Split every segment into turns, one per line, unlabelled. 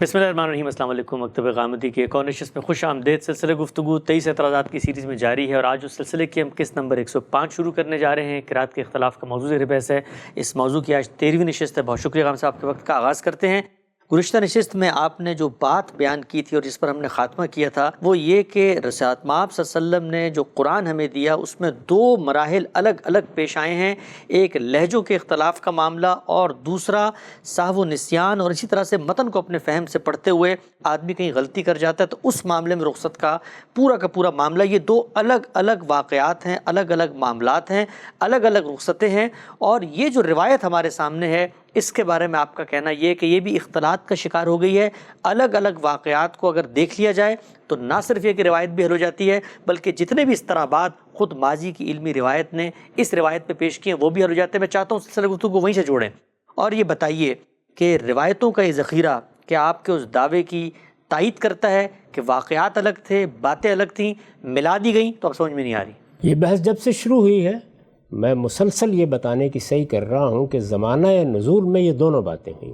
بسم اللہ الرحمن الرحیم۔ السلام علیکم۔ مکتب غامدی کے ایک اور نشست میں خوش آمدید۔ سلسلہ گفتگو 23 اعتراضات کی سیریز میں جاری ہے، اور آج اس سلسلے کی ہم قسط نمبر 105 شروع کرنے جا رہے ہیں۔ قرات کے اختلاف کا موضوع زیر بحث ہے۔ اس موضوع کی آج 13ویں نشست ہے۔ بہت شکریہ غام صاحب، کے وقت کا آغاز کرتے ہیں۔ گزشتہ نشست میں آپ نے جو بات بیان کی تھی اور جس پر ہم نے خاتمہ کیا تھا وہ یہ کہ رسالت مآب صلی اللہ علیہ وسلم نے جو قرآن ہمیں دیا اس میں دو مراحل الگ الگ پیش آئے ہیں، ایک لہجوں کے اختلاف کا معاملہ اور دوسرا سہو و نسیان، اور اسی طرح سے متن کو اپنے فہم سے پڑھتے ہوئے آدمی کہیں غلطی کر جاتا ہے تو اس معاملے میں رخصت کا پورا معاملہ۔ یہ دو الگ الگ واقعات ہیں، الگ الگ معاملات ہیں، الگ الگ رخصتیں ہیں، اور یہ جو روایت ہمارے سامنے ہے اس کے بارے میں آپ کا کہنا یہ کہ یہ بھی اختلاط کا شکار ہو گئی ہے۔ الگ الگ واقعات کو اگر دیکھ لیا جائے تو نہ صرف یہ کہ روایت بھی حل ہو جاتی ہے، بلکہ جتنے بھی اضطرابات خود ماضی کی علمی روایت نے اس روایت پہ پیش کیے ہیں وہ بھی حل ہو جاتے ہیں۔ میں چاہتا ہوں سلسلہ گفتگو کو وہیں سے جوڑیں، اور یہ بتائیے کہ روایتوں کا یہ ذخیرہ کیا آپ کے اس دعوے کی تائید کرتا ہے کہ واقعات الگ تھے، باتیں الگ تھیں، ملا دی گئیں؟ تو اب سمجھ میں نہیں آ رہی۔
یہ بحث جب سے شروع ہوئی ہے میں مسلسل یہ بتانے کی صحیح کر رہا ہوں کہ زمانہ نزول میں یہ دونوں باتیں ہوئیں،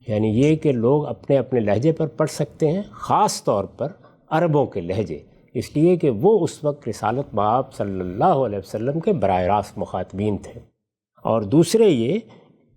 یعنی یہ کہ لوگ اپنے اپنے لہجے پر پڑھ سکتے ہیں، خاص طور پر عربوں کے لہجے، اس لیے کہ وہ اس وقت رسالت مآب صلی اللہ علیہ وسلم کے براہ راست مخاطبین تھے، اور دوسرے یہ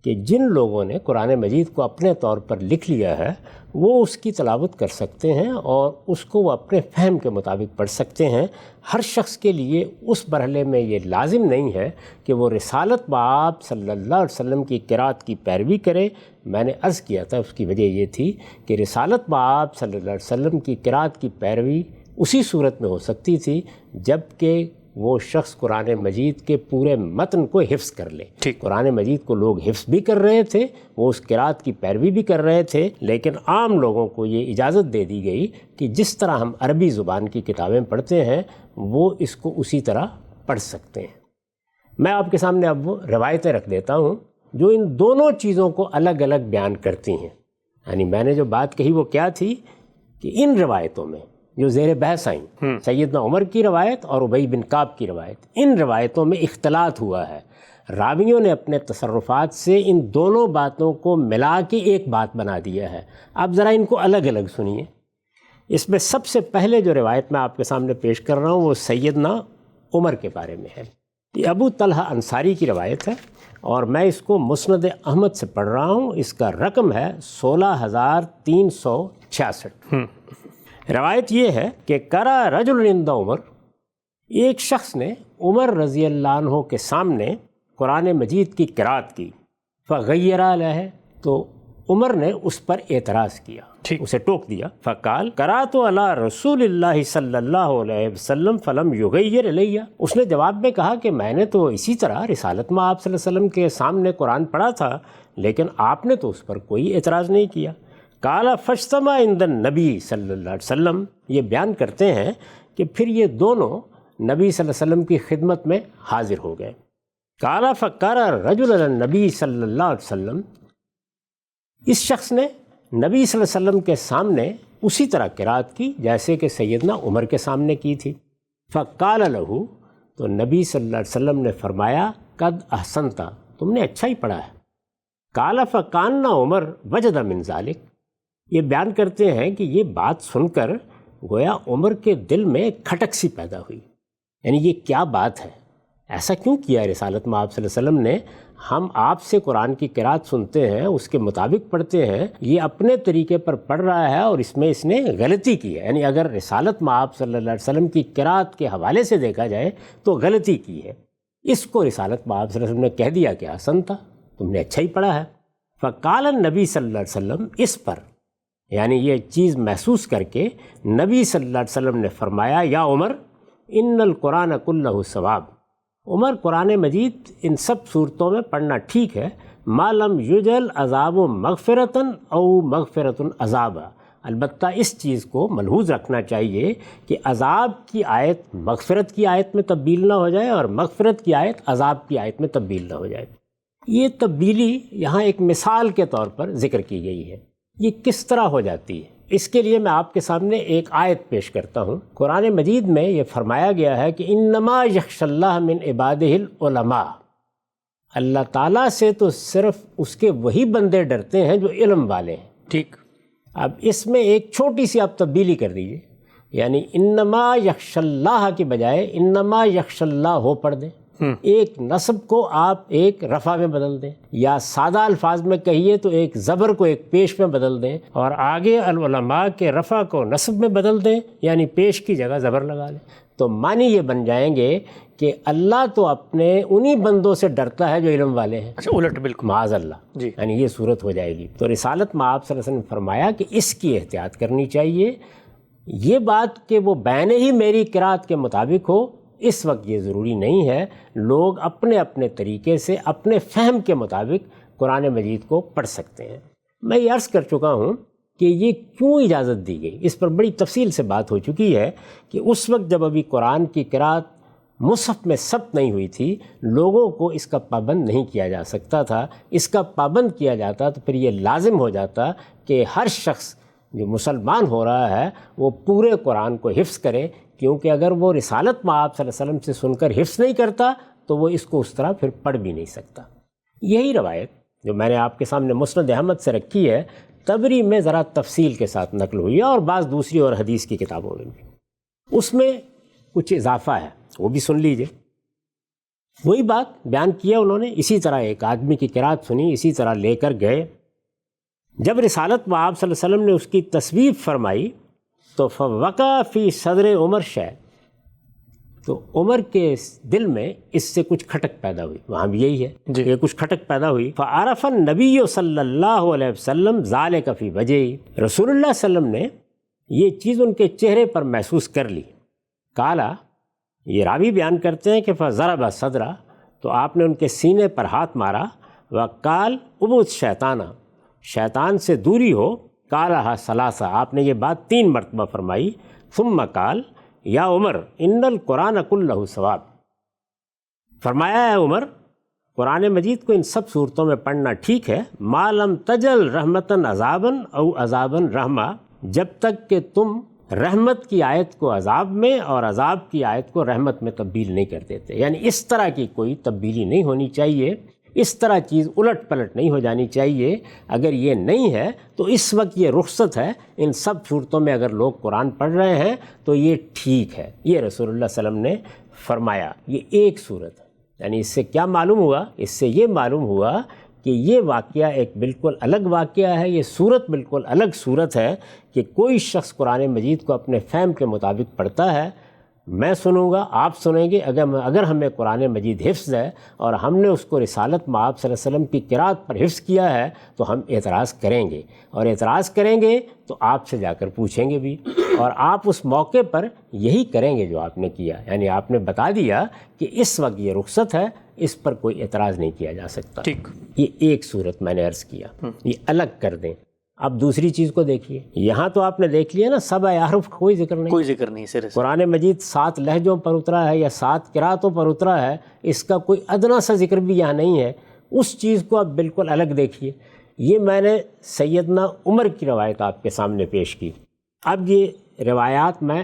کہ جن لوگوں نے قرآن مجید کو اپنے طور پر لکھ لیا ہے وہ اس کی تلاوت کر سکتے ہیں اور اس کو وہ اپنے فہم کے مطابق پڑھ سکتے ہیں۔ ہر شخص کے لیے اس مرحلے میں یہ لازم نہیں ہے کہ وہ رسالت مآب صلی اللہ علیہ وسلم کی قرات کی پیروی کرے۔ میں نے عرض کیا تھا اس کی وجہ یہ تھی کہ رسالت مآب صلی اللہ علیہ وسلم کی قرات کی پیروی اسی صورت میں ہو سکتی تھی جب کہ وہ شخص قرآن مجید کے پورے متن کو حفظ کر لے۔ قرآن مجید کو لوگ حفظ بھی کر رہے تھے، وہ اس قرات کی پیروی بھی کر رہے تھے، لیکن عام لوگوں کو یہ اجازت دے دی گئی کہ جس طرح ہم عربی زبان کی کتابیں پڑھتے ہیں وہ اس کو اسی طرح پڑھ سکتے ہیں۔ میں آپ کے سامنے اب وہ روایتیں رکھ دیتا ہوں جو ان دونوں چیزوں کو الگ الگ بیان کرتی ہیں۔ یعنی میں نے جو بات کہی وہ کیا تھی کہ ان روایتوں میں جو زیر بحث آئیں، سیدنا عمر کی روایت اور ابی بن کعب کی روایت، ان روایتوں میں اختلاط ہوا ہے۔ راویوں نے اپنے تصرفات سے ان دونوں باتوں کو ملا کے ایک بات بنا دیا ہے۔ آپ ذرا ان کو الگ الگ سنیے۔ اس میں سب سے پہلے جو روایت میں آپ کے سامنے پیش کر رہا ہوں وہ سیدنا عمر کے بارے میں ہے۔ یہ ابو طلحہ انصاری کی روایت ہے اور میں اس کو مسند احمد سے پڑھ رہا ہوں۔ اس کا رقم ہے 16366۔ روایت یہ ہے کہ کرا رجل عند عمر، ایک شخص نے عمر رضی اللہ عنہ کے سامنے قرآن مجید کی قرات کی، فغیر علیہ، تو عمر نے اس پر اعتراض کیا، اسے ٹوک دیا۔ فقال قرأت علی رسول اللہ صلی اللہ علیہ وسلم فلم یغیر علیہ، اس نے جواب میں کہا کہ میں نے تو اسی طرح رسالت مآب صلی اللہ علیہ وسلم کے سامنے قرآن پڑھا تھا لیکن آپ نے تو اس پر کوئی اعتراض نہیں کیا۔ قال فاجتمع عند النبی صلی اللہ علیہ وسلم، یہ بیان کرتے ہیں کہ پھر یہ دونوں نبی صلی اللہ علیہ وسلم کی خدمت میں حاضر ہو گئے۔ قال فقرأ رجل علی النبی صلی اللہ علیہ وسلم، اس شخص نے نبی صلی اللہ علیہ وسلم کے سامنے اسی طرح قرات کی جیسے کہ سیدنا عمر کے سامنے کی تھی۔ فقال له، تو نبی صلی اللہ علیہ وسلم نے فرمایا قد احسنت، تم نے اچھا ہی پڑھا ہے۔ قال فکان عمر وجد من ذلک، یہ بیان کرتے ہیں کہ یہ بات سن کر گویا عمر کے دل میں کھٹک سی پیدا ہوئی، یعنی یہ کیا بات ہے، ایسا کیوں کیا رسالت مآب صلی اللہ علیہ وسلم نے؟ ہم آپ سے قرآن کی قرات سنتے ہیں، اس کے مطابق پڑھتے ہیں، یہ اپنے طریقے پر پڑھ رہا ہے اور اس میں اس نے غلطی کی ہے۔ یعنی اگر رسالت مآب صلی اللہ علیہ وسلم کی قرات کے حوالے سے دیکھا جائے تو غلطی کی ہے، اس کو رسالت مآب صلی اللہ علیہ وسلم نے کہہ دیا کہ حسن تھا، تم نے اچھا ہی پڑھا ہے۔ فقال النبی صلی اللہ علیہ وسلم، اس پر یعنی یہ چیز محسوس کر کے نبی صلی اللہ علیہ وسلم نے فرمایا یا عمر ان القرآن کلہ ثواب، عمر قرآن مجید ان سب صورتوں میں پڑھنا ٹھیک ہے، ما لم یجل عذاب مغفرتاً او مغفرۃ عذابا، البتہ اس چیز کو ملحوظ رکھنا چاہیے کہ عذاب کی آیت مغفرت کی آیت میں تبدیل نہ ہو جائے اور مغفرت کی آیت عذاب کی آیت میں تبدیل نہ ہو جائے۔ یہ تبدیلی یہاں ایک مثال کے طور پر ذکر کی گئی ہے۔ یہ کس طرح ہو جاتی ہے اس کے لیے میں آپ کے سامنے ایک آیت پیش کرتا ہوں۔ قرآن مجید میں یہ فرمایا گیا ہے کہ انما یخشی اللہ من عبادہ العلماء، اللہ تعالیٰ سے تو صرف اس کے وہی بندے ڈرتے ہیں جو علم والے ہیں۔
ٹھیک،
اب اس میں ایک چھوٹی سی آپ تبدیلی کر دیجئے، یعنی انما یخش اللہ کی بجائے انما یخش اللہ ہو پڑھ دیں، ایک نصب کو آپ ایک رفع میں بدل دیں، یا سادہ الفاظ میں کہیے تو ایک زبر کو ایک پیش میں بدل دیں، اور آگے العلماء کے رفع کو نصب میں بدل دیں، یعنی پیش کی جگہ زبر لگا لیں، تو معنی یہ بن جائیں گے کہ اللہ تو اپنے انہی بندوں سے ڈرتا ہے جو علم والے ہیں۔
اچھا، الٹ بالکل،
معاذ اللہ
جی،
یعنی یہ صورت ہو جائے گی۔ تو رسالت میں آپ صلی اللہ علیہ وسلم نے فرمایا کہ اس کی احتیاط کرنی چاہیے۔ یہ بات کہ وہ بین ہی میری قرات کے مطابق ہو، اس وقت یہ ضروری نہیں ہے، لوگ اپنے اپنے طریقے سے اپنے فہم کے مطابق قرآن مجید کو پڑھ سکتے ہیں۔ میں یہ عرض کر چکا ہوں کہ یہ کیوں اجازت دی گئی، اس پر بڑی تفصیل سے بات ہو چکی ہے کہ اس وقت جب ابھی قرآن کی قرات مصحف میں ثبت نہیں ہوئی تھی، لوگوں کو اس کا پابند نہیں کیا جا سکتا تھا۔ اس کا پابند کیا جاتا تو پھر یہ لازم ہو جاتا کہ ہر شخص جو مسلمان ہو رہا ہے وہ پورے قرآن کو حفظ کرے، کیونکہ اگر وہ رسالت میں آپ صلی اللہ علیہ وسلم سے سن کر حفظ نہیں کرتا تو وہ اس کو اس طرح پھر پڑھ بھی نہیں سکتا۔ یہی روایت جو میں نے آپ کے سامنے مسند احمد سے رکھی ہے، طبری میں ذرا تفصیل کے ساتھ نقل ہوئی ہے، اور بعض دوسری اور حدیث کی کتابوں میں بھی اس میں کچھ اضافہ ہے، وہ بھی سن لیجئے۔ وہی بات بیان کیا انہوں نے، اسی طرح ایک آدمی کی قرات سنی، اسی طرح لے کر گئے۔ جب رسالت میں آپ صلی اللہ علیہ وسلم نے اس کی تصویب فرمائی تو فوقع فی صدر عمر شیء، تو عمر کے دل میں اس سے کچھ کھٹک پیدا ہوئی، وہاں بھی یہی ہے کہ کچھ کھٹک پیدا ہوئی۔ فعرف النبی صلی اللہ علیہ وسلم ذالک فی وجہہ، رسول اللہ صلی اللہ علیہ وسلم نے یہ چیز ان کے چہرے پر محسوس کر لی۔ کالا، یہ راوی بیان کرتے ہیں کہ فضرب صدرہ، تو آپ نے ان کے سینے پر ہاتھ مارا، وقال ابعد شیطانہ، شیطان سے دوری ہو، کالہ ثلاثہ، آپ نے یہ بات 3 مرتبہ فرمائی۔ ثم قال یا عمر ان القرآن کلہ ثواب، فرمایا ہے عمر قرآن مجید کو ان سب صورتوں میں پڑھنا ٹھیک ہے، ما لم تجل رحمتاً عذاباً او عذاباً رحمہ، جب تک کہ تم رحمت کی آیت کو عذاب میں اور عذاب کی آیت کو رحمت میں تبدیل نہیں کر دیتے، یعنی اس طرح کی کوئی تبدیلی نہیں ہونی چاہیے، اس طرح چیز الٹ پلٹ نہیں ہو جانی چاہیے۔ اگر یہ نہیں ہے تو اس وقت یہ رخصت ہے، ان سب صورتوں میں اگر لوگ قرآن پڑھ رہے ہیں تو یہ ٹھیک ہے، یہ رسول اللہ صلی اللہ علیہ وسلم نے فرمایا۔ یہ ایک صورت ہے، یعنی اس سے کیا معلوم ہوا؟ اس سے یہ معلوم ہوا کہ یہ واقعہ ایک بالکل الگ واقعہ ہے، یہ صورت بالکل الگ صورت ہے کہ کوئی شخص قرآن مجید کو اپنے فہم کے مطابق پڑھتا ہے، میں سنوں گا، آپ سنیں گے، اگر ہمیں قرآن مجید حفظ ہے اور ہم نے اس کو رسالت میں آپ صلی اللہ علیہ وسلم کی قرات پر حفظ کیا ہے تو ہم اعتراض کریں گے، اور اعتراض کریں گے تو آپ سے جا کر پوچھیں گے بھی، اور آپ اس موقع پر یہی کریں گے جو آپ نے کیا، یعنی آپ نے بتا دیا کہ اس وقت یہ رخصت ہے، اس پر کوئی اعتراض نہیں کیا جا سکتا۔
ٹھیک،
یہ ایک صورت میں نے عرض کیا، یہ الگ کر دیں۔ اب دوسری چیز کو دیکھیے، یہاں تو آپ نے دیکھ لیا نا، 7 احرف کا کوئی ذکر نہیں،
کوئی ذکر نہیں سر۔
قرآن مجید 7 لہجوں پر اترا ہے یا 7 قراتوں پر اترا ہے، اس کا کوئی ادنا سا ذکر بھی یہاں نہیں ہے۔ اس چیز کو آپ بالکل الگ دیکھیے۔ یہ میں نے سیدنا عمر کی روایت آپ کے سامنے پیش کی۔ اب یہ روایات میں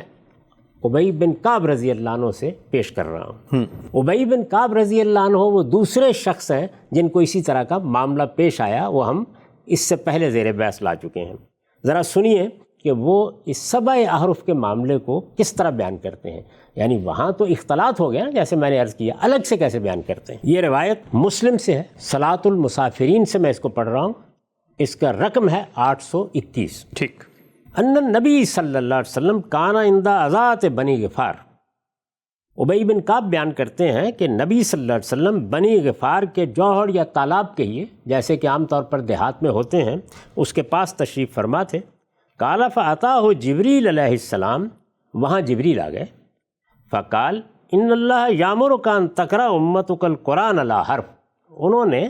ابی بن کعب رضی اللہ عنہ سے پیش کر رہا ہوں۔ ابی بن کعب رضی اللہ عنہ وہ دوسرے شخص ہیں جن کو اسی طرح کا معاملہ پیش آیا، وہ ہم اس سے پہلے زیر بحث لا چکے ہیں۔ ذرا سنیے کہ وہ اس 7 احرف کے معاملے کو کس طرح بیان کرتے ہیں، یعنی وہاں تو اختلاط ہو گیا نا، جیسے میں نے عرض کیا، الگ سے کیسے بیان کرتے ہیں۔ یہ روایت مسلم سے ہے، صلاۃ المسافرین سے میں اس کو پڑھ رہا ہوں، اس کا رقم ہے 821۔
ٹھیک۔
ان النبی صلی اللہ علیہ وسلم کان عند اذات بنی غفار، ابی بن کعب بیان کرتے ہیں کہ نبی صلی اللہ علیہ وسلم بنی غفار کے جوہر یا تالاب کہیے، جیسے کہ عام طور پر دیہات میں ہوتے ہیں، اس کے پاس تشریف فرما تھے۔ قال فاتاہ جبریل علیہ السلام، وہاں جبریل آ گئے۔ فقال ان اللہ یامرک ان تقرأ امتک القرآن علی حرف، انہوں نے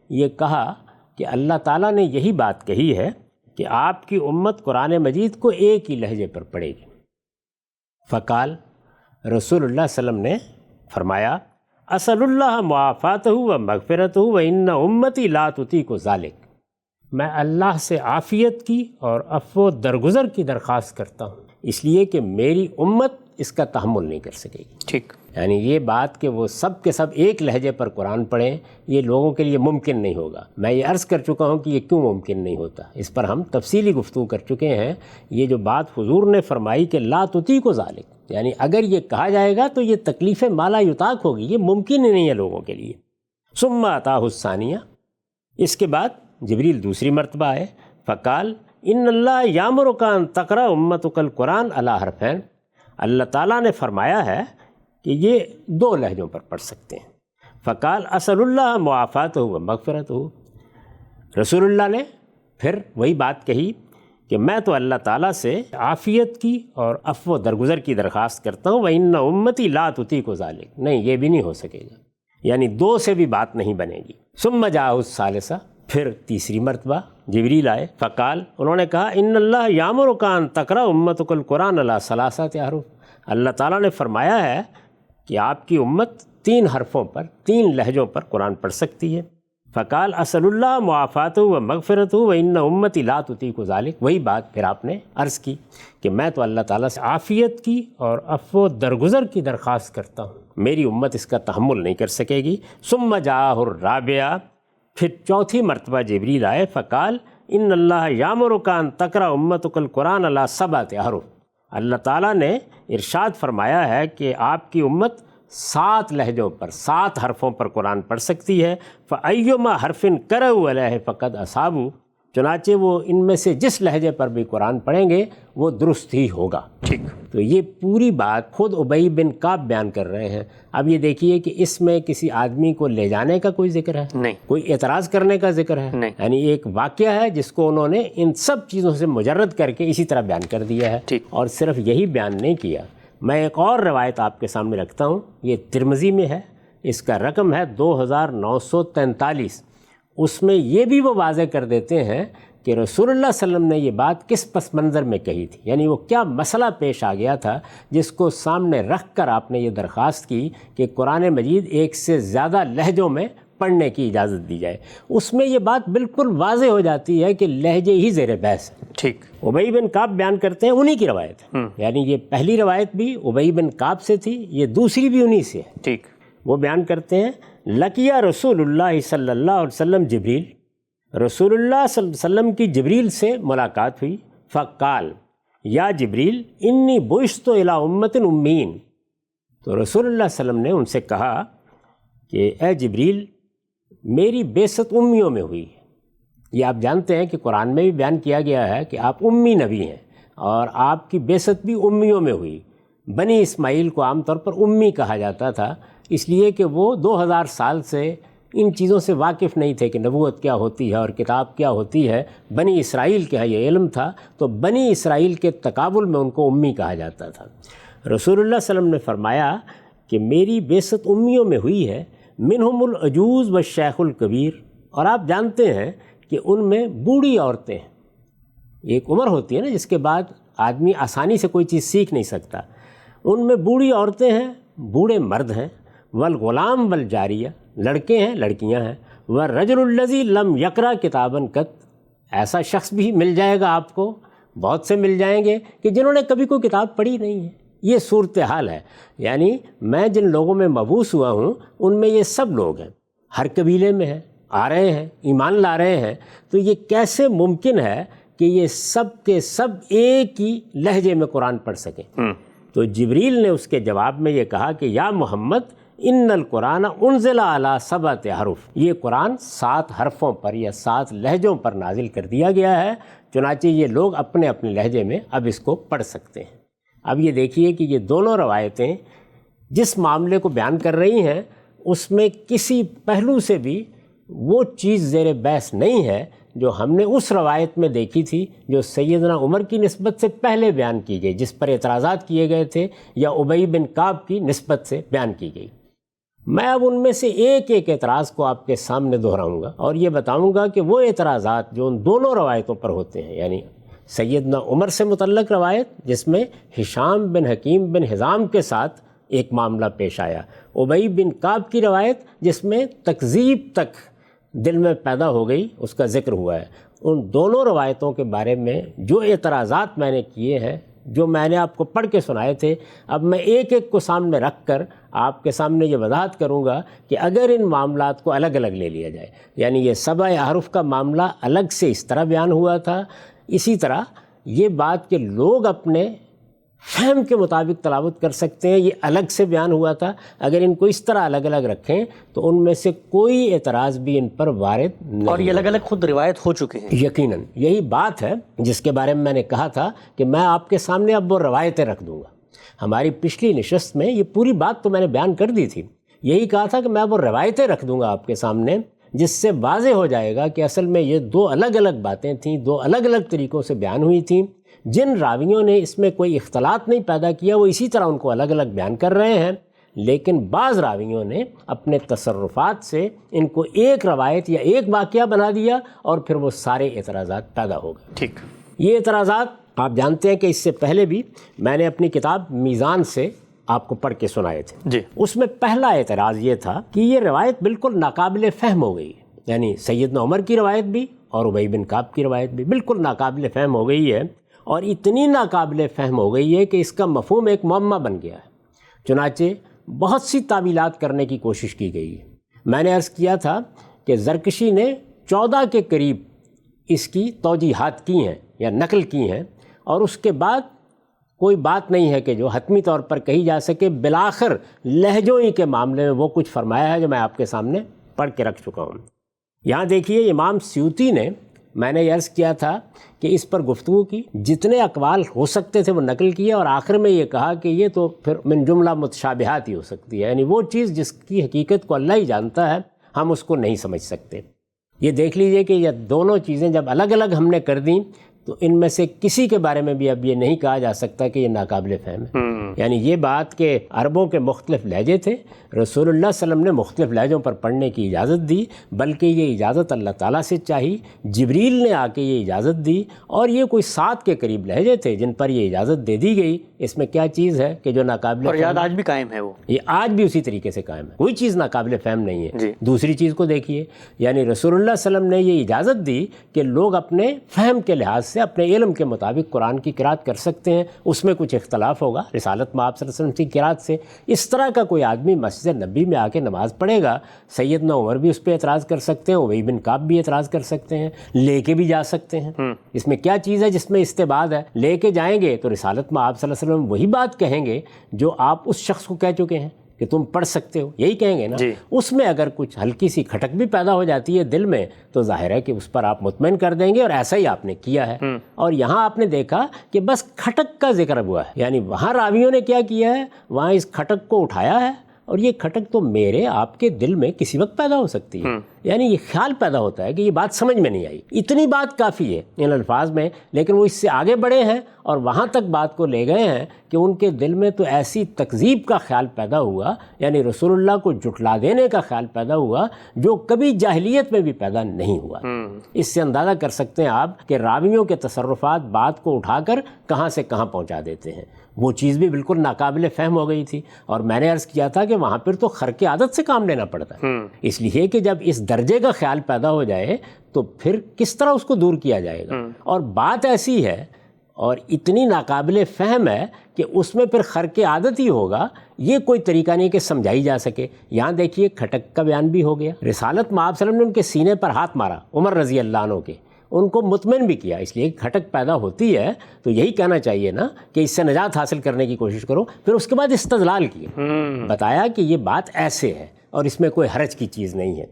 یہ کہا کہ اللہ تعالیٰ نے یہی بات کہی ہے کہ آپ کی امت قرآن مجید کو ایک ہی لہجے پر پڑھے گی۔ فقال، رسول اللہ صلی اللہ علیہ وسلم نے فرمایا، اسأل اللہ معافاتہ و مغفرتہ و ان امتی لا تطیق ذالک، میں اللہ سے عافیت کی اور عفو و درگزر کی درخواست کرتا ہوں، اس لیے کہ میری امت اس کا تحمل نہیں کر سکے گی۔
ٹھیک۔
یعنی یہ بات کہ وہ سب کے سب ایک لہجے پر قرآن پڑھیں یہ لوگوں کے لیے ممکن نہیں ہوگا۔ میں یہ عرض کر چکا ہوں کہ یہ کیوں ممکن نہیں ہوتا، اس پر ہم تفصیلی گفتگو کر چکے ہیں۔ یہ جو بات حضور نے فرمائی کہ لا تطیعوا ذالک، یعنی اگر یہ کہا جائے گا تو یہ تکلیف مالا یطاق ہوگی، یہ ممکن ہی نہیں ہے لوگوں کے لیے۔ ثم اتاہ الثانیہ، اس کے بعد جبریل دوسری مرتبہ آئے، فقال ان اللہ یامرک ان تقرأ امتک القرآن علی حرفین، اللہ تعالیٰ نے فرمایا ہے کہ یہ 2 لہجوں پر پڑھ سکتے ہیں۔ فقال اسأل اللہ معافاتہ و مغفرتہ، رسول اللہ نے پھر وہی بات کہی کہ میں تو اللہ تعالیٰ سے عافیت کی اور عفو و درگزر کی درخواست کرتا ہوں، وَإِنَّ أُمَّتِي لَا تُطِيقُ ذَلِكَ، نہیں یہ بھی نہیں ہو سکے گا، یعنی 2 سے بھی بات نہیں بنے گی۔ ثم جاءہ الثالثہ، پھر تیسری مرتبہ جبریل آئے، فقال، انہوں نے کہا ان اللہ یامرک ان تقرأ امتک القرآن علی 3 احرف، اللہ تعالیٰ نے فرمایا ہے کہ آپ کی امت 3 حرفوں پر 3 لہجوں پر قرآن پڑھ سکتی ہے۔ فقال اسأل اللہ معافاتہ و مغفرتہ وإن امتی لا تطیق ذلک، وہی بات پھر آپ نے عرض کی کہ میں تو اللہ تعالیٰ سے عافیت کی اور عفو و درگزر کی درخواست کرتا ہوں، میری امت اس کا تحمل نہیں کر سکے گی۔ ثم جاءہ الرابعہ، پھر 4تھی مرتبہ جبریل آئے، فقال ان اللہ یامرک ان تقرأ امتک القرآن علی 7 احرف، اللہ تعالیٰ نے ارشاد فرمایا ہے کہ آپ کی امت 7 لہجوں پر 7 حرفوں پر قرآن پڑھ سکتی ہے۔ فَأَيُّمَا حَرْفٍ قَرَأُوا عَلَيْهِ فَقَدْ أَصَابُوا، چنانچہ وہ ان میں سے جس لہجے پر بھی قرآن پڑھیں گے وہ درست ہی ہوگا۔
ٹھیک،
تو یہ پوری بات خود ابی بن کعب بیان کر رہے ہیں۔ اب یہ دیکھیے کہ اس میں کسی آدمی کو لے جانے کا کوئی ذکر ہے
نہیں،
کوئی اعتراض کرنے کا ذکر ہے
نہیں،
یعنی ایک واقعہ ہے جس کو انہوں نے ان سب چیزوں سے مجرد کر کے اسی طرح بیان کر دیا ہے۔
ٹھیک،
اور صرف یہی بیان نہیں کیا، میں ایک اور روایت آپ کے سامنے رکھتا ہوں، یہ ترمذی میں ہے، اس کا رقم ہے 2943۔ اس میں یہ بھی وہ واضح کر دیتے ہیں کہ رسول اللہ صلی اللہ علیہ وسلم نے یہ بات کس پس منظر میں کہی تھی، یعنی وہ کیا مسئلہ پیش آ گیا تھا جس کو سامنے رکھ کر آپ نے یہ درخواست کی کہ قرآن مجید 1 سے زیادہ لہجوں میں پڑھنے کی اجازت دی جائے۔ اس میں یہ بات بالکل واضح ہو جاتی ہے کہ لہجے ہی زیر بحث ہے۔
ٹھیک،
ابی بن کعب بیان کرتے ہیں، انہی کی روایت ہے، یعنی یہ پہلی روایت بھی ابی بن کعب سے تھی، یہ دوسری بھی انہی سے ہے۔
ٹھیک،
وہ بیان کرتے ہیں لقیہ رسول اللہ صلی اللہ علیہ وسلم جبریل، رسول اللہ صلی اللہ علیہ وسلم کی جبریل سے ملاقات ہوئی، فقال یا جبریل انی بعثت الی امت امین، تو رسول اللہ صلی اللہ علیہ وسلم نے ان سے کہا کہ اے جبریل میری بعثت امیوں میں ہوئی ہے۔ یہ آپ جانتے ہیں کہ قرآن میں بھی بیان کیا گیا ہے کہ آپ امی نبی ہیں اور آپ کی بعثت بھی امیوں میں ہوئی۔ بنی اسماعیل کو عام طور پر امی کہا جاتا تھا، اس لیے کہ وہ 2000 سال سے ان چیزوں سے واقف نہیں تھے کہ نبوت کیا ہوتی ہے اور کتاب کیا ہوتی ہے۔ بنی اسرائیل کے یہ علم تھا، تو بنی اسرائیل کے تقابل میں ان کو امی کہا جاتا تھا۔ رسول اللہ صلی اللہ علیہ وسلم نے فرمایا کہ میری بعثت امیوں میں ہوئی ہے، منہم العجوز والشیخ الکبیر، اور آپ جانتے ہیں کہ ان میں بوڑھی عورتیں ہیں۔ ایک عمر ہوتی ہے نا جس کے بعد آدمی آسانی سے کوئی چیز سیکھ نہیں سکتا، ان میں بوڑھی عورتیں ہیں، بوڑھے مرد ہیں، والغلام والجاریہ، لڑکے ہیں لڑکیاں ہیں، والرجل الذی لم یقرأ کتابا قط، ایسا شخص بھی مل جائے گا آپ کو، بہت سے مل جائیں گے کہ جنہوں نے کبھی کوئی کتاب پڑھی نہیں ہے۔ یہ صورتحال ہے، یعنی میں جن لوگوں میں مبعوث ہوا ہوں ان میں یہ سب لوگ ہیں، ہر قبیلے میں ہیں، آ رہے ہیں، ایمان لا رہے ہیں، تو یہ کیسے ممکن ہے کہ یہ سب کے سب ایک ہی لہجے میں قرآن پڑھ سکیں؟ تو جبریل نے اس کے جواب میں یہ کہا کہ یا محمد ان القرآن انزل علی 7 حرف، یہ قرآن 7 حرفوں پر یا 7 لہجوں پر نازل کر دیا گیا ہے، چنانچہ یہ لوگ اپنے اپنے لہجے میں اب اس کو پڑھ سکتے ہیں۔ اب یہ دیکھیے کہ یہ دونوں روایتیں جس معاملے کو بیان کر رہی ہیں اس میں کسی پہلو سے بھی وہ چیز زیر بحث نہیں ہے جو ہم نے اس روایت میں دیکھی تھی جو سیدنا عمر کی نسبت سے پہلے بیان کی گئی، جس پر اعتراضات کیے گئے تھے، یا ابی بن کعب کی نسبت سے بیان کی گئی۔ میں اب ان میں سے ایک ایک اعتراض کو آپ کے سامنے دہراؤں گا اور یہ بتاؤں گا کہ وہ اعتراضات جو ان دونوں روایتوں پر ہوتے ہیں، یعنی سیدنا عمر سے متعلق روایت جس میں ہشام بن حکیم بن حزام کے ساتھ ایک معاملہ پیش آیا، ابی بن کعب کی روایت جس میں تکذیب تک دل میں پیدا ہو گئی، اس کا ذکر ہوا ہے۔ ان دونوں روایتوں کے بارے میں جو اعتراضات میں نے کیے ہیں جو میں نے آپ کو پڑھ کے سنائے تھے، اب میں ایک ایک کو سامنے رکھ کر آپ کے سامنے یہ وضاحت کروں گا کہ اگر ان معاملات کو الگ الگ لے لیا جائے، یعنی یہ 7 احرف کا معاملہ الگ سے اس طرح بیان ہوا تھا، اسی طرح یہ بات کہ لوگ اپنے فہم کے مطابق تلاوت کر سکتے ہیں یہ الگ سے بیان ہوا تھا، اگر ان کو اس طرح الگ الگ رکھیں تو ان میں سے کوئی اعتراض بھی ان پر وارد نہیں،
اور یہ الگ الگ خود روایت ہو چکے ہیں۔
یقیناً یہی بات ہے جس کے بارے میں نے کہا تھا کہ میں آپ کے سامنے اب وہ روایتیں رکھ دوں گا۔ ہماری پچھلی نشست میں یہ پوری بات تو میں نے بیان کر دی تھی، یہی کہا تھا کہ میں وہ روایتیں رکھ دوں گا آپ کے سامنے، جس سے واضح ہو جائے گا کہ اصل میں یہ 2 الگ الگ باتیں تھیں، 2 الگ الگ طریقوں سے بیان ہوئی تھیں۔ جن راویوں نے اس میں کوئی اختلاط نہیں پیدا کیا وہ اسی طرح ان کو الگ الگ بیان کر رہے ہیں، لیکن بعض راویوں نے اپنے تصرفات سے ان کو ایک روایت یا ایک واقعہ بنا دیا اور پھر وہ سارے اعتراضات پیدا ہو گئے۔
ٹھیک،
یہ اعتراضات آپ جانتے ہیں کہ اس سے پہلے بھی میں نے اپنی کتاب میزان سے آپ کو پڑھ کے سنائے تھے
جی۔
اس میں پہلا اعتراض یہ تھا کہ یہ روایت بالکل ناقابل فہم ہو گئی، یعنی سیدنا عمر کی روایت بھی اور ابی بن کعب کی روایت بھی بالکل ناقابل فہم ہو گئی ہے، اور اتنی ناقابل فہم ہو گئی ہے کہ اس کا مفہوم ایک معمہ بن گیا ہے۔ چنانچہ بہت سی تعویلات کرنے کی کوشش کی گئی ہے۔ میں نے عرض کیا تھا کہ زرکشی نے 14 کے قریب اس کی توجیحات کی ہیں یا نقل کی ہیں، اور اس کے بعد کوئی بات نہیں ہے کہ جو حتمی طور پر کہی جا سکے۔ بالآخر لہجوں ہی کے معاملے میں وہ کچھ فرمایا ہے جو میں آپ کے سامنے پڑھ کے رکھ چکا ہوں۔ یہاں دیکھیے امام سیوطی نے، میں نے عرض کیا تھا کہ اس پر گفتگو کی، جتنے اقوال ہو سکتے تھے وہ نقل کیے، اور آخر میں یہ کہا کہ یہ تو پھر من جملہ متشابہات ہی ہو سکتی ہے، یعنی وہ چیز جس کی حقیقت کو اللہ ہی جانتا ہے، ہم اس کو نہیں سمجھ سکتے۔ یہ دیکھ لیجئے کہ یہ دونوں چیزیں جب الگ الگ ہم نے کر دیں تو ان میں سے کسی کے بارے میں بھی اب یہ نہیں کہا جا سکتا کہ یہ ناقابل فہم ہے۔ یعنی یہ بات کہ عربوں کے مختلف لہجے تھے، رسول اللہ صلی اللہ علیہ وسلم نے مختلف لہجوں پر پڑھنے کی اجازت دی، بلکہ یہ اجازت اللہ تعالیٰ سے چاہی، جبریل نے آ کے یہ اجازت دی، اور یہ کوئی 7 کے قریب لہجے تھے جن پر یہ اجازت دے دی گئی۔ اس میں کیا چیز ہے کہ جو ناقابل
اور
فہم
یاد آج بھی قائم ہے، وہ
یہ آج بھی اسی طریقے سے قائم ہے، کوئی چیز ناقابل فہم نہیں ہے۔
جی۔
دوسری چیز کو دیکھیے، یعنی رسول اللہ صلی اللہ علیہ وسلم نے یہ اجازت دی کہ لوگ اپنے فہم کے لحاظ سے اپنے علم کے مطابق قرآن کی قرات کر سکتے ہیں، اس میں کچھ اختلاف ہوگا رسالت میں آپ صلی اللہ علیہ وسلم کی قرات سے۔ اس طرح کا کوئی آدمی مسجد نبی میں آ کے نماز پڑھے گا، سیدنا عمر بھی اس پہ اعتراض کر سکتے ہیں، ابی بن کعب بھی اعتراض کر سکتے ہیں، لے کے بھی جا سکتے ہیں۔ اس میں کیا چیز ہے جس میں استبعاد ہے؟ لے کے جائیں گے تو رسالت میں آپ صلی اللہ علیہ وسلم وہی بات کہیں گے جو آپ اس شخص کو کہہ چکے ہیں کہ تم پڑھ سکتے ہو، یہی کہیں گے نا۔
جی۔
اس میں اگر کچھ ہلکی سی کھٹک بھی پیدا ہو جاتی ہے دل میں تو ظاہر ہے کہ اس پر آپ مطمئن کر دیں گے، اور ایسا ہی آپ نے کیا ہے۔ اور یہاں آپ نے دیکھا کہ بس کھٹک کا ذکر ہوا ہے، یعنی وہاں راویوں نے کیا کیا ہے، وہاں اس کھٹک کو اٹھایا ہے، اور یہ کھٹک تو میرے آپ کے دل میں کسی وقت پیدا ہو سکتی ہے، یعنی یہ خیال پیدا ہوتا ہے کہ یہ بات سمجھ میں نہیں آئی، اتنی بات کافی ہے ان الفاظ میں، لیکن وہ اس سے آگے بڑھے ہیں اور وہاں تک بات کو لے گئے ہیں کہ ان کے دل میں تو ایسی تکذیب کا خیال پیدا ہوا، یعنی رسول اللہ کو جھٹلا دینے کا خیال پیدا ہوا جو کبھی جاہلیت میں بھی پیدا نہیں ہوا۔ اس سے اندازہ کر سکتے ہیں آپ کہ راویوں کے تصرفات بات کو اٹھا کر کہاں سے کہاں پہنچا دیتے ہیں۔ وہ چیز بھی بالکل ناقابل فہم ہو گئی تھی، اور میں نے عرض کیا تھا کہ وہاں پر تو خرق عادت سے کام لینا پڑتا ہے، اس لیے کہ جب اس درجے کا خیال پیدا ہو جائے تو پھر کس طرح اس کو دور کیا جائے گا۔ اور بات ایسی ہے اور اتنی ناقابل فہم ہے کہ اس میں پھر خرق عادت ہی ہوگا، یہ کوئی طریقہ نہیں کہ سمجھائی جا سکے۔ یہاں دیکھیے کھٹک کا بیان بھی ہو گیا، رسالت میں آپ صلی اللہ علیہ وسلم نے ان کے سینے پر ہاتھ مارا، عمر رضی اللہ عنہ کے، ان کو مطمئن بھی کیا، اس لیے کھٹک پیدا ہوتی ہے تو یہی کہنا چاہیے نا کہ اس سے نجات حاصل کرنے کی کوشش کرو۔ پھر اس کے بعد استدلال کیا، بتایا کہ یہ بات ایسے ہے اور اس میں کوئی حرج کی چیز نہیں ہے۔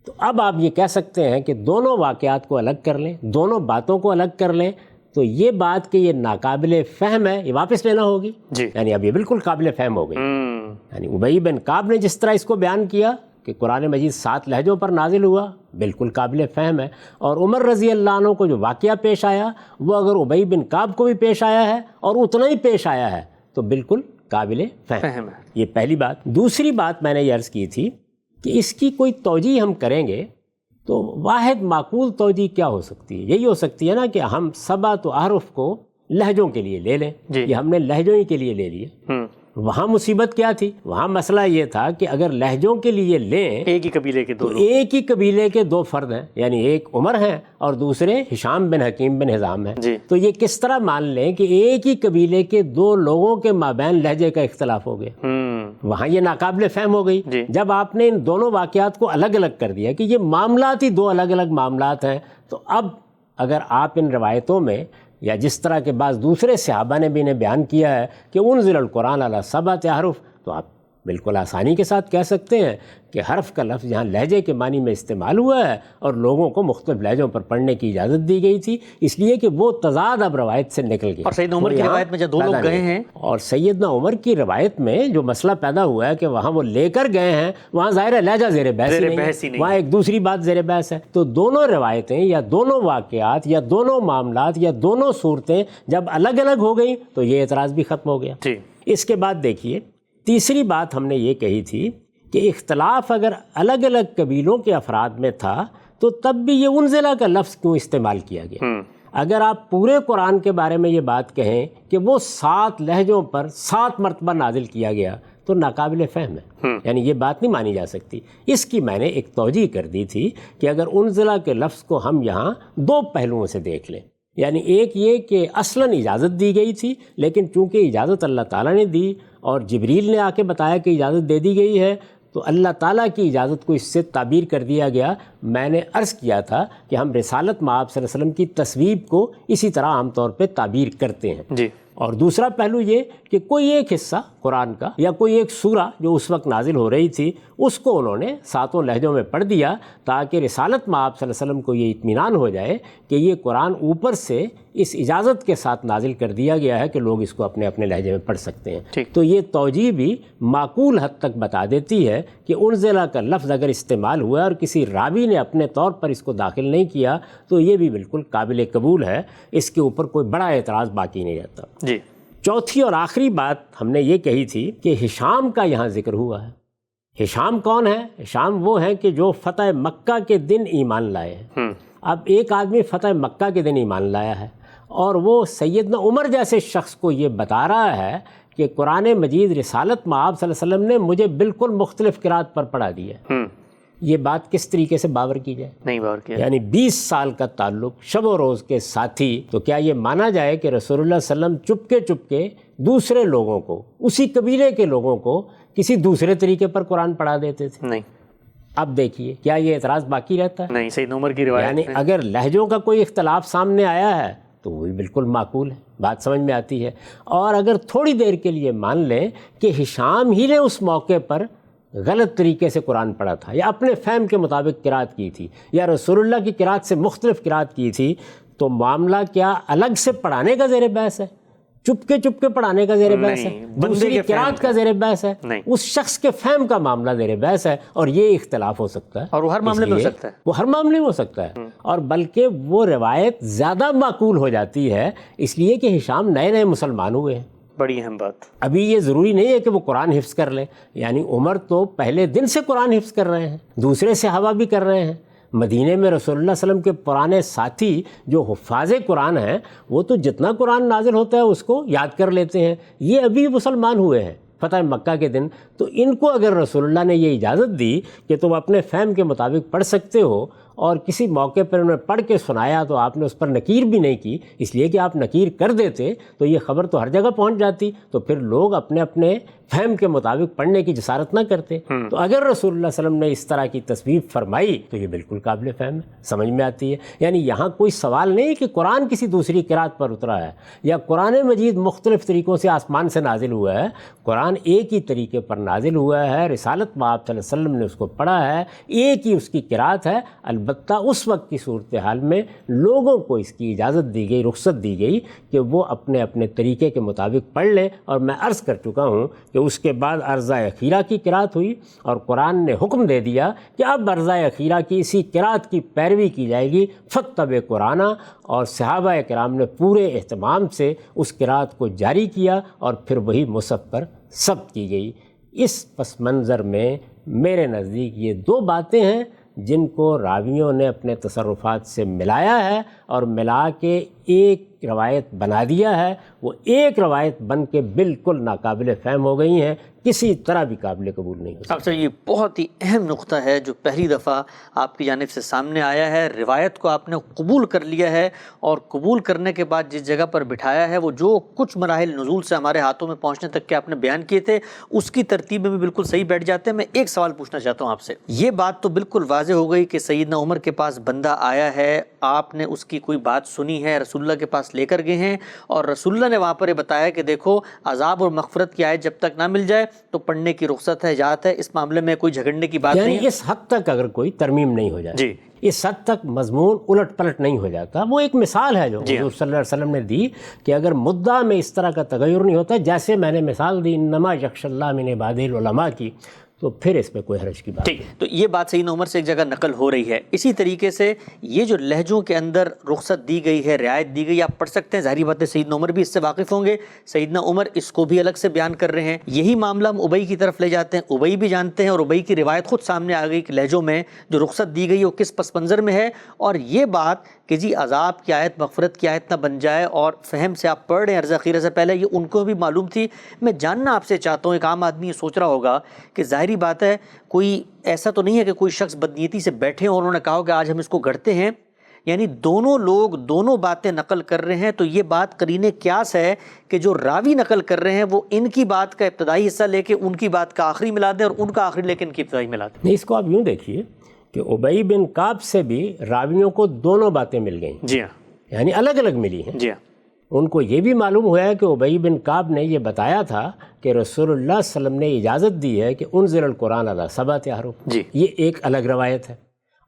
تو اب آپ یہ کہہ سکتے ہیں کہ دونوں واقعات کو الگ کر لیں، دونوں باتوں کو الگ کر لیں، تو یہ بات کہ یہ ناقابل فہم ہے یہ واپس لینا ہوگی، یعنی اب یہ بالکل قابل فہم ہو گئی۔ یعنی ابی بن کعب نے جس طرح اس کو بیان کیا کہ قرآن مجید 7 لہجوں پر نازل ہوا، بالکل قابل فہم ہے، اور عمر رضی اللہ عنہ کو جو واقعہ پیش آیا وہ اگر ابی بن کعب کو بھی پیش آیا ہے اور اتنا ہی پیش آیا ہے تو بالکل قابل فہم ہے۔ یہ پہلی بات۔ دوسری بات میں نے یہ عرض کی تھی کہ اس کی کوئی توجیہ ہم کریں گے تو واحد معقول توجیہ کیا ہو سکتی ہے؟ یہی ہو سکتی ہے نا کہ ہم 7 احرف کو لہجوں کے لیے لے لیں، یہ ہم نے لہجوں ہی کے لیے لے لیے، وہاں مصیبت کیا تھی؟ وہاں مسئلہ یہ تھا کہ اگر لہجوں کے لیے لیں
ایک ہی قبیلے کے دو
تو
لوگ،
ایک ہی قبیلے کے دو فرد ہیں، یعنی ایک عمر ہیں اور دوسرے ہشام بن حکیم بن حزام ہیں،
جی
تو یہ کس طرح مان لیں کہ ایک ہی قبیلے کے دو لوگوں کے مابین لہجے کا اختلاف ہو گیا؟ وہاں یہ ناقابل فہم ہو گئی۔
جی
جب آپ نے ان دونوں واقعات کو الگ الگ کر دیا کہ یہ معاملات ہی دو الگ الگ معاملات ہیں، تو اب اگر آپ ان روایتوں میں یا جس طرح کے بعض دوسرے صحابہ نے بھی انہیں بیان کیا ہے کہ انزل القرآن علی سبعۃ احرف، تو آپ بالکل آسانی کے ساتھ کہہ سکتے ہیں کہ حرف کا لفظ یہاں لہجے کے معنی میں استعمال ہوا ہے اور لوگوں کو مختلف لہجوں پر پڑھنے کی اجازت دی گئی تھی، اس لیے کہ وہ تضاد اب روایت سے نکل گیا۔
اور سیدنا عمر کی روایت میں جب دو لوگ گئے ہیں،
اور سیدنا عمر کی روایت میں جو مسئلہ پیدا ہوا ہے کہ وہاں وہ لے کر گئے ہیں، وہاں ظاہر ہے لہجہ زیر بحث ہی نہیں، وہاں ایک دوسری بات زیر بحث ہے۔ تو دونوں روایتیں یا دونوں واقعات یا دونوں معاملات یا دونوں صورتیں جب الگ الگ ہو گئیں تو یہ اعتراض بھی ختم ہو گیا۔
جی
اس کے بعد دیکھیے تیسری بات ہم نے یہ کہی تھی کہ اختلاف اگر الگ الگ قبیلوں کے افراد میں تھا تو تب بھی یہ انزلہ کا لفظ کیوں استعمال کیا گیا؟ اگر آپ پورے قرآن کے بارے میں یہ بات کہیں کہ وہ 7 لہجوں پر 7 مرتبہ نازل کیا گیا تو ناقابل فہم ہے، یعنی یہ بات نہیں مانی جا سکتی۔ اس کی میں نے ایک توجیہ کر دی تھی کہ اگر انزلہ کے لفظ کو ہم یہاں 2 پہلوؤں سے دیکھ لیں، یعنی ایک یہ کہ اصلاً اجازت دی گئی تھی، لیکن چونکہ اجازت اللہ تعالیٰ نے دی اور جبریل نے آ کے بتایا کہ اجازت دے دی گئی ہے، تو اللہ تعالیٰ کی اجازت کو اس سے تعبیر کر دیا گیا۔ میں نے عرض کیا تھا کہ ہم رسالت مآب صلی اللہ علیہ وسلم کی تصویب کو اسی طرح عام طور پہ تعبیر کرتے ہیں۔
جی
اور دوسرا پہلو یہ کہ کوئی ایک حصہ قرآن کا یا کوئی ایک سورہ جو اس وقت نازل ہو رہی تھی اس کو انہوں نے 7 لہجوں میں پڑھ دیا تاکہ رسالت مآب صلی اللہ علیہ وسلم کو یہ اطمینان ہو جائے کہ یہ قرآن اوپر سے اس اجازت کے ساتھ نازل کر دیا گیا ہے کہ لوگ اس کو اپنے اپنے لہجے میں پڑھ سکتے ہیں۔ تو یہ توجیہ بھی معقول حد تک بتا دیتی ہے کہ انزلہ کا لفظ اگر استعمال ہوا ہے اور کسی راوی نے اپنے طور پر اس کو داخل نہیں کیا تو یہ بھی بالکل قابل قبول ہے، اس کے اوپر کوئی بڑا اعتراض باقی نہیں رہتا۔
جی
چوتھی اور آخری بات ہم نے یہ کہی تھی کہ ہشام کا یہاں ذکر ہوا ہے۔ ہشام کون ہے؟ ہشام وہ ہیں کہ جو فتح مکہ کے دن ایمان لائے ہیں۔ اب ایک آدمی فتح مکہ کے دن ایمان لایا ہے اور وہ سیدنا عمر جیسے شخص کو یہ بتا رہا ہے کہ قرآن مجید رسالت مآب صلی اللہ علیہ وسلم نے مجھے بالکل مختلف قرات پر پڑھا دی ہے، یہ بات کس طریقے سے باور کی جائے؟
نہیں باور کیا،
یعنی 20 سال کا تعلق، شب و روز کے ساتھی، تو کیا یہ مانا جائے کہ رسول اللہ صلی اللہ علیہ وسلم چپ کے دوسرے لوگوں کو، اسی قبیلے کے لوگوں کو کسی دوسرے طریقے پر قرآن پڑھا دیتے تھے؟
نہیں۔
اب دیکھیے کیا یہ اعتراض باقی رہتا ہے؟
نہیں، سیدنا عمر کی روایت
یعنی اگر لہجوں کا کوئی اختلاف سامنے آیا ہے تو وہ بھی بالکل معقول ہے، بات سمجھ میں آتی ہے۔ اور اگر تھوڑی دیر کے لیے مان لیں کہ ہشام ہی نے اس موقع پر غلط طریقے سے قرآن پڑھا تھا یا اپنے فہم کے مطابق قرات کی تھی یا رسول اللہ کی قرات سے مختلف قرات کی تھی، تو معاملہ کیا الگ سے پڑھانے کا زیر بحث ہے؟ چپ کے پڑھانے کا زیر بحث ہے؟ دوسری قرات کا زیر بحث ہے؟ اس شخص کے فہم کا معاملہ زیر بحث ہے، اور یہ اختلاف ہو سکتا ہے،
اور وہ ہر معاملے میں ہو سکتا ہے،
وہ ہر معاملے میں ہو سکتا ہے، اور بلکہ وہ روایت زیادہ معقول ہو جاتی ہے اس لیے کہ ہشام نئے نئے مسلمان ہوئے ہیں۔ بڑی اہم بات، ابھی یہ ضروری نہیں ہے کہ وہ قرآن حفظ کر لیں، یعنی عمر تو پہلے دن سے قرآن حفظ کر رہے ہیں، دوسرے صحابہ بھی کر رہے ہیں۔ مدینے میں رسول اللہ صلی اللہ علیہ وسلم کے پرانے ساتھی جو حفاظ قرآن ہیں وہ تو جتنا قرآن نازل ہوتا ہے اس کو یاد کر لیتے ہیں، یہ ابھی مسلمان ہوئے ہیں فتح مکہ کے دن، تو ان کو اگر رسول اللہ نے یہ اجازت دی کہ تم اپنے فہم کے مطابق پڑھ سکتے ہو اور کسی موقع پر انہوں نے پڑھ کے سنایا تو آپ نے اس پر نکیر بھی نہیں کی، اس لیے کہ آپ نکیر کر دیتے تو یہ خبر تو ہر جگہ پہنچ جاتی، تو پھر لوگ اپنے اپنے فہم کے مطابق پڑھنے کی جسارت نہ کرتے۔ تو اگر رسول اللہ صلی اللہ علیہ وسلم نے اس طرح کی تصویب فرمائی تو یہ بالکل قابل فہم ہے، سمجھ میں آتی ہے۔ یعنی یہاں کوئی سوال نہیں کہ قرآن کسی دوسری قرات پر اترا ہے یا قرآن مجید مختلف طریقوں سے آسمان سے نازل ہوا ہے، قرآن ایک ہی طریقے پر نازل ہوا ہے، رسالت مآب صلی اللہ علیہ وسلم نے اس کو پڑھا ہے، ایک ہی اس کی قرات ہے، البتہ اس وقت کی صورتحال میں لوگوں کو اس کی اجازت دی گئی، رخصت دی گئی کہ وہ اپنے اپنے طریقے کے مطابق پڑھ لیں، اور میں عرض کر چکا ہوں کہ اس کے بعد عرضہ اخیرہ کی قرات ہوئی اور قرآن نے حکم دے دیا کہ اب عرضہ اخیرہ کی اسی قرات کی پیروی کی جائے گی، فاتبع قرآن، اور صحابہ کرام نے پورے اہتمام سے اس قرات کو جاری کیا اور پھر وہی مصحف پر ثبت کی گئی۔ اس پس منظر میں میرے نزدیک یہ 2 باتیں ہیں جن کو راویوں نے اپنے تصرفات سے ملایا ہے اور ملا کے ایک روایت بنا دیا ہے، وہ ایک روایت بن کے بالکل ناقابل فہم ہو گئی ہیں، کسی طرح بھی قابل قبول نہیں ہو سکتی۔
اب سر یہ بہت ہی اہم نقطہ ہے جو پہلی دفعہ آپ کی جانب سے سامنے آیا ہے، روایت کو آپ نے قبول کر لیا ہے، اور قبول کرنے کے بعد جس جگہ پر بٹھایا ہے وہ جو کچھ مراحل نزول سے ہمارے ہاتھوں میں پہنچنے تک کے آپ نے بیان کیے تھے اس کی ترتیب میں بھی بالکل صحیح بیٹھ جاتے ہیں۔ میں ایک سوال پوچھنا چاہتا ہوں آپ سے، یہ بات تو بالکل واضح ہو گئی کہ سیدنا عمر کے پاس بندہ آیا ہے، آپ نے اس کی کوئی بات سنی ہے، رسول اللہ کے پاس لے کر گئے ہیں، اور رسول اللہ نے وہاں پر یہ بتایا کہ دیکھو عذاب اور مغفرت کی آیت جب تک نہ مل جائے تو پڑھنے کی رخصت ہے، اجازت ہے، اس معاملے میں کوئی جھگڑنے کی بات نہیں ہے۔
یعنی اس حد تک اگر کوئی ترمیم نہیں ہو جائے،
جی
اس حد تک مضمون الٹ پلٹ نہیں ہو جاتا، وہ ایک مثال ہے جو حضور صلی اللہ علیہ وسلم نے دی کہ اگر مدعا میں اس طرح کا تغیر نہیں ہوتا، جیسے میں نے مثال دی انما یخشی اللہ من عبادہ العلماء کی، تو پھر اس میں کوئی حرج کی بات
ٹھیک۔ تو یہ بات سیدنا عمر سے ایک جگہ نقل ہو رہی ہے۔ اسی طریقے سے یہ جو لہجوں کے اندر رخصت دی گئی ہے، رعایت دی گئی، آپ پڑھ سکتے ہیں، ظاہری بات ہے سیدنا عمر بھی اس سے واقف ہوں گے، سیدنا عمر اس کو بھی الگ سے بیان کر رہے ہیں۔ یہی معاملہ ہم ابئی کی طرف لے جاتے ہیں، ابئی بھی جانتے ہیں، اور ابئی کی روایت خود سامنے آ گئی کہ لہجوں میں جو رخصت دی گئی وہ کس پس منظر میں ہے، اور یہ بات کہ جی عذاب کی آیت مغفرت کی آیت نہ بن جائے اور فہم سے آپ پڑھ رہے ہیں عرض اخیرہ سے پہلے، یہ ان کو بھی معلوم تھی۔ میں جاننا آپ سے چاہتا ہوں، ایک عام آدمی یہ سوچ رہا ہوگا کہ ظاہری بات ہے کوئی ایسا تو نہیں ہے کہ کوئی شخص بدنیتی سے بیٹھے اور انہوں نے کہا کہ آج ہم اس کو گھڑتے ہیں، یعنی دونوں لوگ دونوں باتیں نقل کر رہے ہیں، تو یہ بات قرینِ قیاس ہے کہ جو راوی نقل کر رہے ہیں وہ ان کی بات کا ابتدائی حصہ لے کے ان کی بات کا آخری ملا دیں، اور ان کا آخری لے کے ان کی ابتدائی ملا دیں۔
نہیں، اس کو آپ یوں دیکھیے کہ ابی بن کعب سے بھی راویوں کو دونوں باتیں مل گئیں،
جی ہاں،
یعنی الگ الگ ملی ہیں۔
جی ہاں،
ان کو یہ بھی معلوم ہوا ہے کہ ابی بن کعب نے یہ بتایا تھا کہ رسول اللہ صلی اللہ علیہ وسلم نے اجازت دی ہے کہ انزل القرآن علی سبعۃ احرف،
جی
یہ ایک الگ روایت ہے،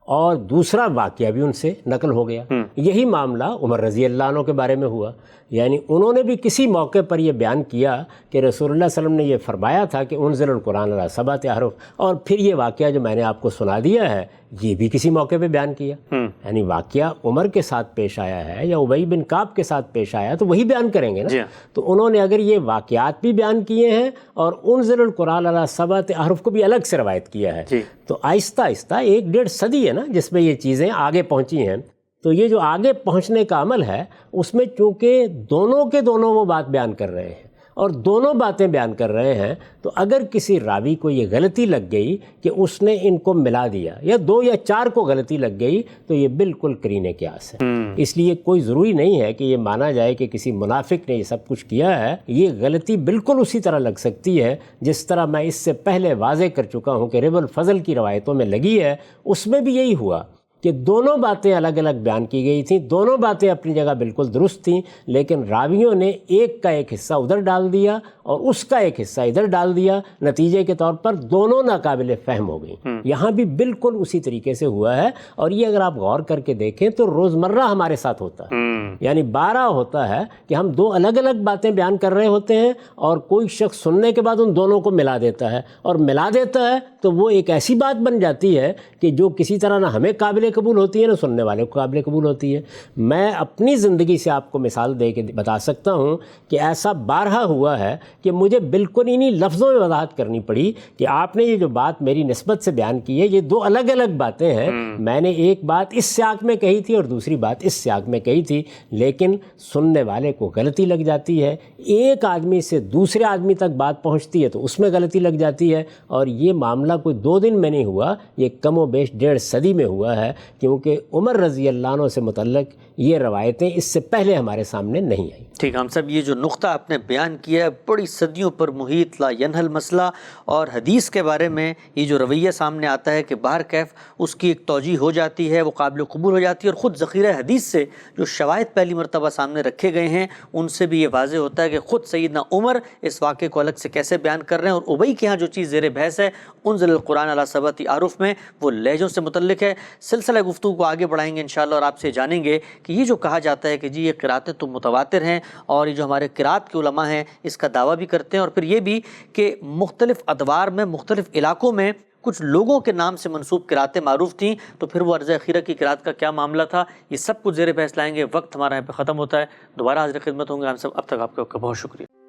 اور دوسرا واقعہ بھی ان سے نقل ہو گیا۔ یہی معاملہ عمر رضی اللہ عنہ کے بارے میں ہوا، یعنی انہوں نے بھی کسی موقع پر یہ بیان کیا کہ رسول اللہ صلی اللہ علیہ وسلم نے یہ فرمایا تھا کہ انزل القرآن علی سبعۃ احرف، اور پھر یہ واقعہ جو میں نے آپ کو سنا دیا ہے یہ بھی کسی موقع پہ بیان کیا۔ یعنی واقعہ عمر کے ساتھ پیش آیا ہے یا ابی بن کعب کے ساتھ پیش آیا تو وہی بیان کریں گے نا۔ تو انہوں نے اگر یہ واقعات بھی بیان کیے ہیں اور انزل القرآن علی سبعۃ احرف کو بھی الگ سے روایت کیا ہے، تو آہستہ آہستہ 1.5 صدی ہے نا جس میں یہ چیزیں آگے پہنچی ہیں، تو یہ جو آگے پہنچنے کا عمل ہے اس میں چونکہ دونوں کے دونوں وہ بات بیان کر رہے ہیں اور دونوں باتیں بیان کر رہے ہیں، تو اگر کسی راوی کو یہ غلطی لگ گئی کہ اس نے ان کو ملا دیا، یا 2 یا 4 کو غلطی لگ گئی، تو یہ بالکل قرینِ قیاس ہے۔ اس لیے کوئی ضروری نہیں ہے کہ یہ مانا جائے کہ کسی منافق نے یہ سب کچھ کیا ہے، یہ غلطی بالکل اسی طرح لگ سکتی ہے جس طرح میں اس سے پہلے واضح کر چکا ہوں کہ رب الفضل کی روایتوں میں لگی ہے، اس میں بھی یہی ہوا کہ دونوں باتیں الگ الگ بیان کی گئی تھیں، دونوں باتیں اپنی جگہ بالکل درست تھیں، لیکن راویوں نے ایک کا ایک حصہ ادھر ڈال دیا اور اس کا ایک حصہ ادھر ڈال دیا، نتیجے کے طور پر دونوں ناقابل فہم ہو گئیں۔ یہاں بھی بالکل اسی طریقے سے ہوا ہے، اور یہ اگر آپ غور کر کے دیکھیں تو روزمرہ ہمارے ساتھ ہوتا ہے، یعنی 12 ہوتا ہے کہ ہم 2 الگ الگ باتیں بیان کر رہے ہوتے ہیں اور کوئی شخص سننے کے بعد ان دونوں کو ملا دیتا ہے، اور ملا دیتا ہے تو وہ ایک ایسی بات بن جاتی ہے کہ جو کسی طرح نہ ہمیں قابل قبول ہوتی ہے نہ سننے والے کو قابل قبول ہوتی ہے۔ میں اپنی زندگی سے آپ کو مثال دے کے بتا سکتا ہوں کہ ایسا بارہا ہوا ہے کہ مجھے بالکل انہی لفظوں میں وضاحت کرنی پڑی کہ آپ نے یہ جو بات میری نسبت سے بیان کی ہے یہ 2 الگ الگ باتیں ہیں، میں نے ایک بات اس سیاق میں کہی تھی اور دوسری بات اس سیاق میں کہی تھی، لیکن سننے والے کو غلطی لگ جاتی ہے، ایک آدمی سے دوسرے آدمی تک بات پہنچتی ہے تو اس میں غلطی لگ جاتی ہے، اور یہ معاملہ کوئی 2 دن میں نہیں ہوا، یہ کم و بیش 1.5 صدی میں ہوا ہے، کیونکہ عمر رضی اللہ عنہ سے متعلق یہ روایتیں اس سے پہلے ہمارے سامنے نہیں آئیں۔
ٹھیک، ہم صاحب یہ جو نقطہ آپ نے بیان کیا ہے بڑی صدیوں پر محیط لا ینحل مسئلہ، اور حدیث کے بارے میں یہ جو رویہ سامنے آتا ہے کہ بہر کیف اس کی ایک توجیہ ہو جاتی ہے، وہ قابل قبول ہو جاتی ہے، اور خود ذخیرہ حدیث سے جو شواہد پہلی مرتبہ سامنے رکھے گئے ہیں ان سے بھی یہ واضح ہوتا ہے کہ خود سیدنا عمر اس واقعے کو الگ سے کیسے بیان کر رہے ہیں، اور ابئی کے ہاں جو چیز زیر بحث ہے انزل القرآن علی سبعۃ احرف میں وہ لہجوں سے متعلق ہے۔ سلسلہ گفتگو کو آگے بڑھائیں گے انشاءاللہ، اور آپ سے جانیں گے کہ یہ جو کہا جاتا ہے کہ جی یہ قراتیں تو متواتر ہیں، اور یہ جو ہمارے قرات کے علماء ہیں اس کا دعویٰ بھی کرتے ہیں، اور پھر یہ بھی کہ مختلف ادوار میں مختلف علاقوں میں کچھ لوگوں کے نام سے منسوب قراتیں معروف تھیں، تو پھر وہ عرض اخیرہ کی قرات کا کیا معاملہ تھا، یہ سب کچھ زیر بحث لائیں گے۔ وقت ہمارا یہاں پہ ختم ہوتا ہے، دوبارہ حاضر خدمت ہوں گے ہم سب، اب تک آپ کا بہت شکریہ۔